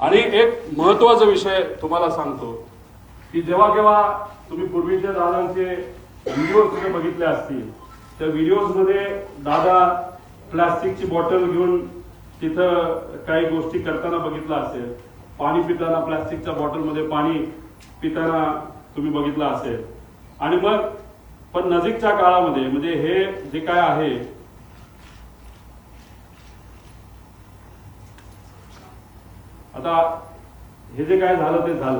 आणि एक महत्त्वाचा विषय तुम्हाला सांगतो की जेव्हा केव्हा तुम्ही पूर्वीच्या दादांचे व्हिडिओ सुद्धा बघितले असतील, त्या व्हिडिओज मध्ये दादा प्लास्टिकची बॉटल घेऊन तिथं काही गोष्टी करताना बघितलं असेल. पाणी पिताना प्लास्टिकच्या बॉटलमध्ये पाणी पिताना तुम्ही बघितलं असेल. आणि मग पण नजीकच्या काळामध्ये म्हणजे हे जे काय आहे आता हे जे काय झालं ते झालं.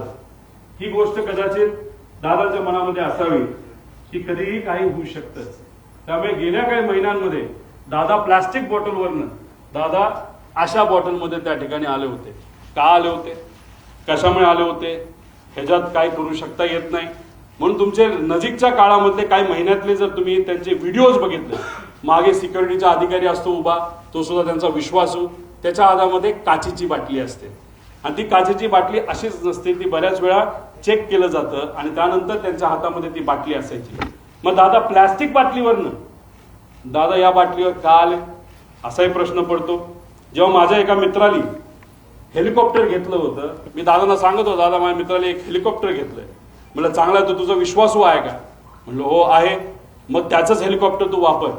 ही गोष्ट कदाचित दादाच्या मनामध्ये असावी की कधीही काही होऊ शकतं. त्यामुळे गेल्या काही महिन्यांमध्ये दादा प्लास्टिक बॉटलवरनं दादा अशा बॉटलमध्ये त्या ठिकाणी आले होते. का आले होते, कशामुळे आले होते, ह्याच्यात काय करू शकता येत नाही. म्हणून तुमचे नजीकच्या काळामधले काही महिन्यातले जर तुम्ही त्यांचे व्हिडिओज बघितले, मागे सिक्युरिटीचा अधिकारी असतो उभा, तो सुद्धा त्यांचा विश्वासू, त्याच्या हातामध्ये काचेची बाटली असते. आणि ती काचेची बाटली अशीच नसते, ती बऱ्याच वेळा चेक केलं जातं आणि त्यानंतर त्यांच्या हातामध्ये ती बाटली असायची. मग दादा प्लॅस्टिक बाटलीवरनं दादा या बाटलीवर का आले असाही प्रश्न पडतो. जेव्हा माझ्या एका मित्राने हेलिकॉप्टर घेतलं होतं, मी दादांना सांगत होतो, दादा माझ्या मित्राने एक हेलिकॉप्टर घेतलंय. म्हणलं चांगला आहे, तो तुझा विश्वासू आहे का? म्हणलं हो आहे. मग त्याचंच हेलिकॉप्टर तू वापर,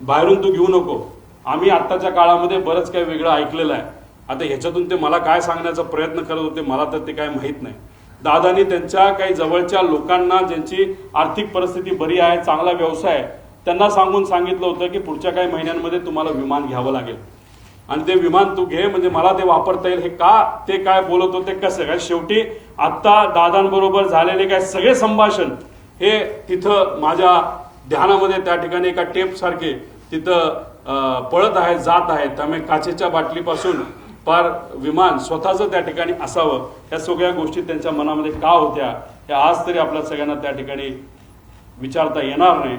बाहेरून तू घेऊ नको. आम्ही आत्ताच्या काळामध्ये बरंच काही वेगळं ऐकलेलं आहे. आता ह्याच्यातून ते मला काय सांगण्याचा प्रयत्न करत होते मला तर ते काय माहीत नाही. दादानी त्यांच्या काही जवळच्या लोकांना ज्यांची आर्थिक परिस्थिती बरी आहे, चांगला व्यवसाय आहे, त्यांना सांगितलं होतं की पुढच्या काही महिन्यांमध्ये तुम्हाला विमान घ्यावं लागेल आणि ते विमान तू घे, म्हणजे मला ते वापरता येईल. हे का ते काय बोलत होते, कसं काय, शेवटी आत्ता दादांबरोबर झालेले काय सगळे संभाषण हे तिथं माझ्या ध्यानामध्ये त्या ठिकाणी एका टेप सारखे तिथं पळत आहेत, जात आहेत. त्यामुळे काचेच्या बाटलीपासून पार विमान स्वतःचं त्या ठिकाणी असावं, या सगळ्या गोष्टी त्यांच्या मनामध्ये का होत्या हे आज तरी आपल्या सगळ्यांना त्या ठिकाणी विचारता येणार नाही.